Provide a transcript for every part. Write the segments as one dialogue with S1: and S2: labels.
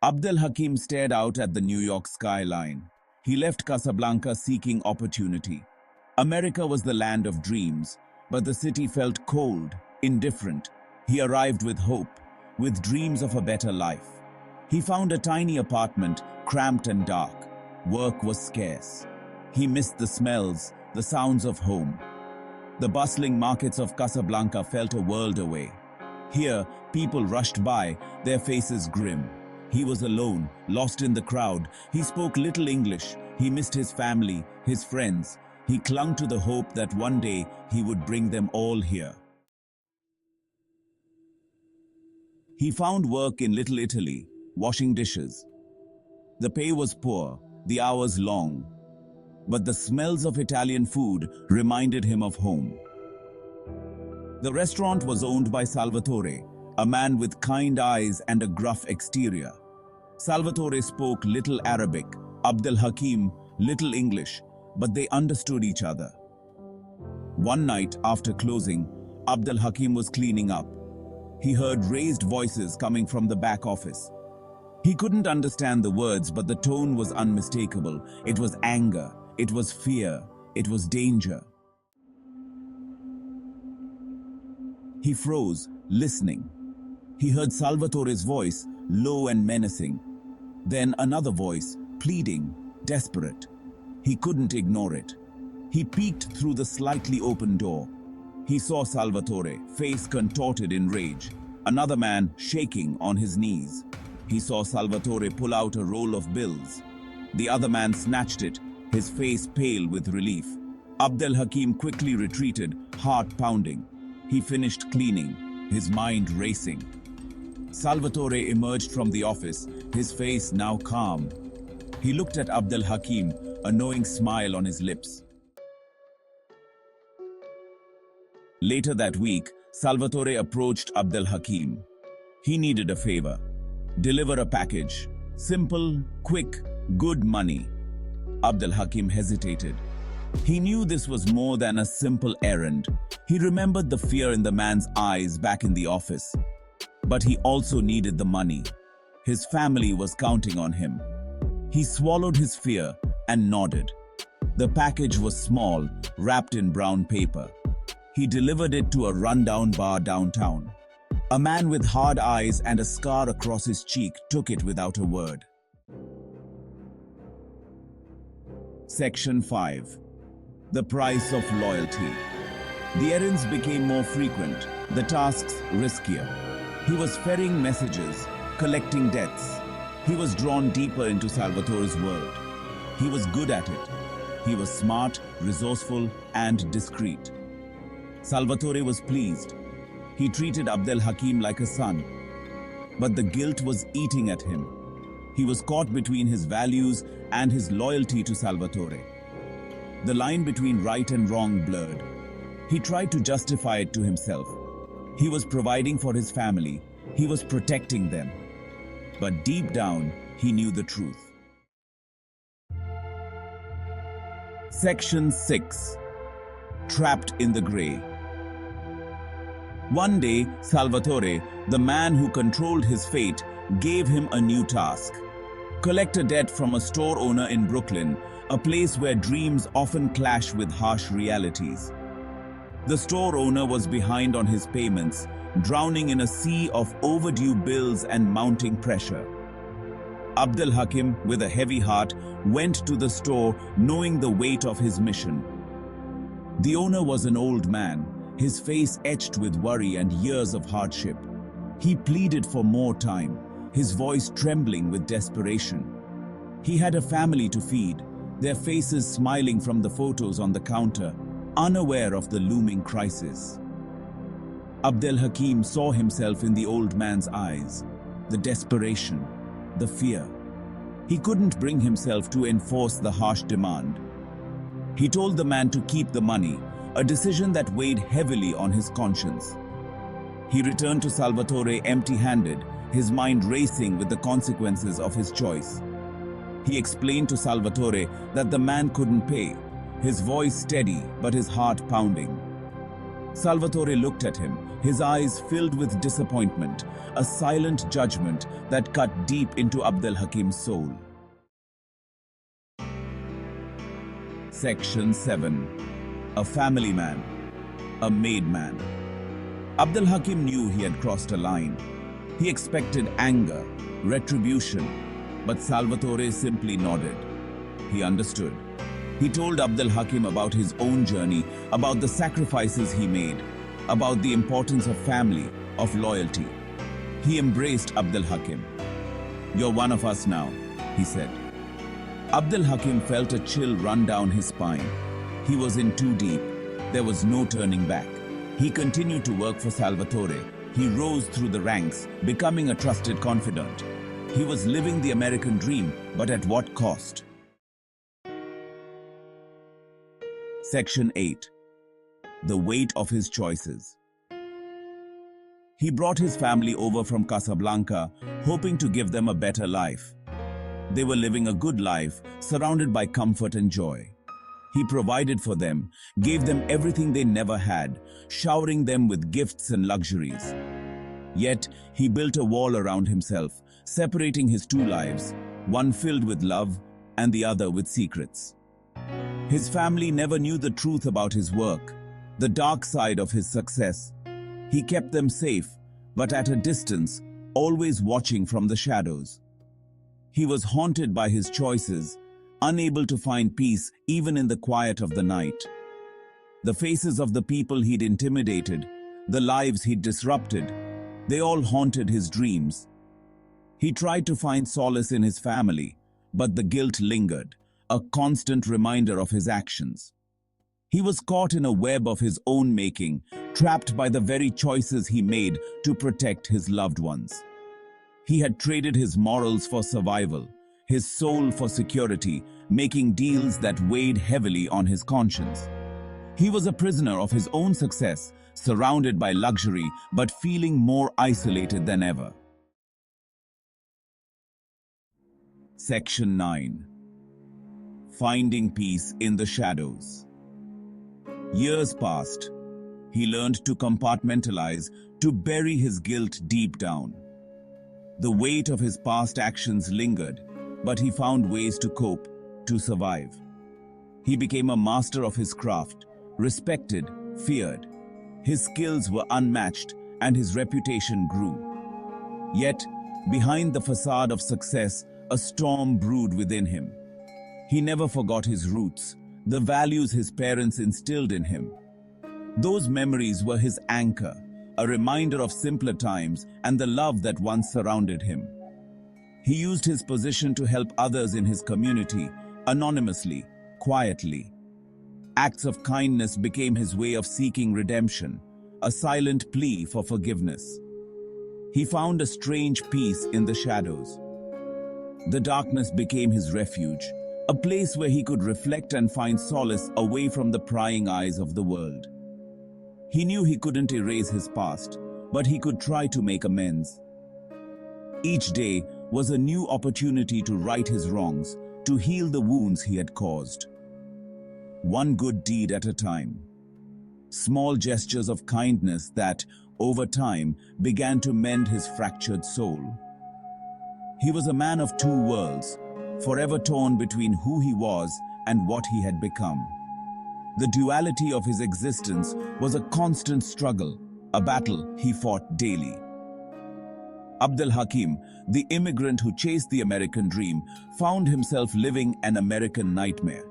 S1: Abdelhakim stared out at the New York skyline. He left Casablanca seeking opportunity. America was the land of dreams, but the city felt cold, indifferent. He arrived with hope, with dreams of a better life. He found a tiny apartment, cramped and dark. Work was scarce. He missed the smells, the sounds of home. The bustling markets of Casablanca felt a world away. Here, people rushed by, their faces grim. He was alone, lost in the crowd. He spoke little English. He missed his family, his friends. He clung to the hope that one day he would bring them all here. He found work in Little Italy, washing dishes. The pay was poor, the hours long, but the smells of Italian food reminded him of home. The restaurant was owned by Salvatore, a man with kind eyes and a gruff exterior. Salvatore spoke little Arabic, Abdelhakim little English, but they understood each other. One night after closing, Abdelhakim was cleaning up. He heard raised voices coming from the back office. He couldn't understand the words, but the tone was unmistakable. It was anger, it was fear, it was danger. He froze, listening. He heard Salvatore's voice, low and menacing. Then another voice, pleading, desperate. He couldn't ignore it. He peeked through the slightly open door. He saw Salvatore, face contorted in rage. Another man shaking on his knees. He saw Salvatore pull out a roll of bills. The other man snatched it, his face pale with relief. Abdelhakim quickly retreated, heart pounding. He finished cleaning, his mind racing. Salvatore emerged from the office, his face now calm. He looked at Abdelhakim, a knowing smile on his lips. Later that week, Salvatore approached Abdelhakim. He needed a favor. Deliver a package. Simple, quick, good money. Abdelhakim hesitated. He knew this was more than a simple errand. He remembered the fear in the man's eyes back in the office. But he also needed the money. His family was counting on him. He swallowed his fear and nodded. The package was small, wrapped in brown paper. He delivered it to a rundown bar downtown. A man with hard eyes and a scar across his cheek took it without a word. Section 5. The price of loyalty. The errands became more frequent, the tasks riskier. He was ferrying messages, collecting debts. He was drawn deeper into Salvatore's world. He was good at it. He was smart, resourceful, and discreet. Salvatore was pleased. He treated Abdelhakim like a son. But the guilt was eating at him. He was caught between his values and his loyalty to Salvatore. The line between right and wrong blurred. He tried to justify it to himself. He was providing for his family. He was protecting them. But deep down, he knew the truth. Section 6. Trapped in the Grey. One day, Salvatore, the man who controlled his fate, gave him a new task. Collect a debt from a store owner in Brooklyn, a place where dreams often clash with harsh realities. The store owner was behind on his payments, drowning in a sea of overdue bills and mounting pressure. Abdelhakim, with a heavy heart, went to the store knowing the weight of his mission. The owner was an old man, his face etched with worry and years of hardship. He pleaded for more time, his voice trembling with desperation. He had a family to feed, their faces smiling from the photos on the counter, unaware of the looming crisis. Abdelhakim saw himself in the old man's eyes, the desperation, the fear. He couldn't bring himself to enforce the harsh demand. He told the man to keep the money, a decision that weighed heavily on his conscience. He returned to Salvatore empty-handed, his mind racing with the consequences of his choice. He explained to Salvatore that the man couldn't pay, his voice steady but his heart pounding. Salvatore looked at him, his eyes filled with disappointment, a silent judgment that cut deep into Abdelhakim's soul. Section 7. A family man, a made man. Abdelhakim knew he had crossed a line. He expected anger, retribution, but Salvatore simply nodded. He understood. He told Abdelhakim about his own journey, about the sacrifices he made, about the importance of family, of loyalty. He embraced Abdelhakim. "You're one of us now," he said. Abdelhakim felt a chill run down his spine. He was in too deep. There was no turning back. He continued to work for Salvatore. He rose through the ranks, becoming a trusted confidant. He was living the American dream, but at what cost? Section 8. The weight of his choices. He brought his family over from Casablanca, hoping to give them a better life. They were living a good life, surrounded by comfort and joy. He provided for them, gave them everything they never had, showering them with gifts and luxuries. Yet, he built a wall around himself, separating his two lives, one filled with love and the other with secrets. His family never knew the truth about his work, the dark side of his success. He kept them safe, but at a distance, always watching from the shadows. He was haunted by his choices, unable to find peace even in the quiet of the night. The faces of the people he'd intimidated, the lives he'd disrupted, they all haunted his dreams. He tried to find solace in his family, but the guilt lingered, a constant reminder of his actions. He was caught in a web of his own making, trapped by the very choices he made to protect his loved ones. He had traded his morals for survival, his soul for security, making deals that weighed heavily on his conscience. He was a prisoner of his own success, surrounded by luxury, but feeling more isolated than ever. Section 9. Finding peace in the shadows. Years passed. He learned to compartmentalize, to bury his guilt deep down. The weight of his past actions lingered, but he found ways to cope, to survive. He became a master of his craft, respected, feared. His skills were unmatched, and his reputation grew. Yet, behind the facade of success, a storm brewed within him. He never forgot his roots, the values his parents instilled in him. Those memories were his anchor, a reminder of simpler times and the love that once surrounded him. He used his position to help others in his community, anonymously, quietly. Acts of kindness became his way of seeking redemption, a silent plea for forgiveness. He found a strange peace in the shadows. The darkness became his refuge, a place where he could reflect and find solace away from the prying eyes of the world. He knew he couldn't erase his past, but he could try to make amends. Each day was a new opportunity to right his wrongs, to heal the wounds he had caused. One good deed at a time. Small gestures of kindness that, over time, began to mend his fractured soul. He was a man of two worlds, forever torn between who he was and what he had become. The duality of his existence was a constant struggle, a battle he fought daily. Abdelhakim, the immigrant who chased the American dream, found himself living an American nightmare.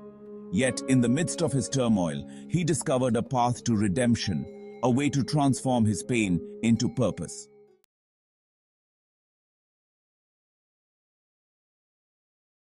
S1: Yet, in the midst of his turmoil, he discovered a path to redemption, a way to transform his pain into purpose.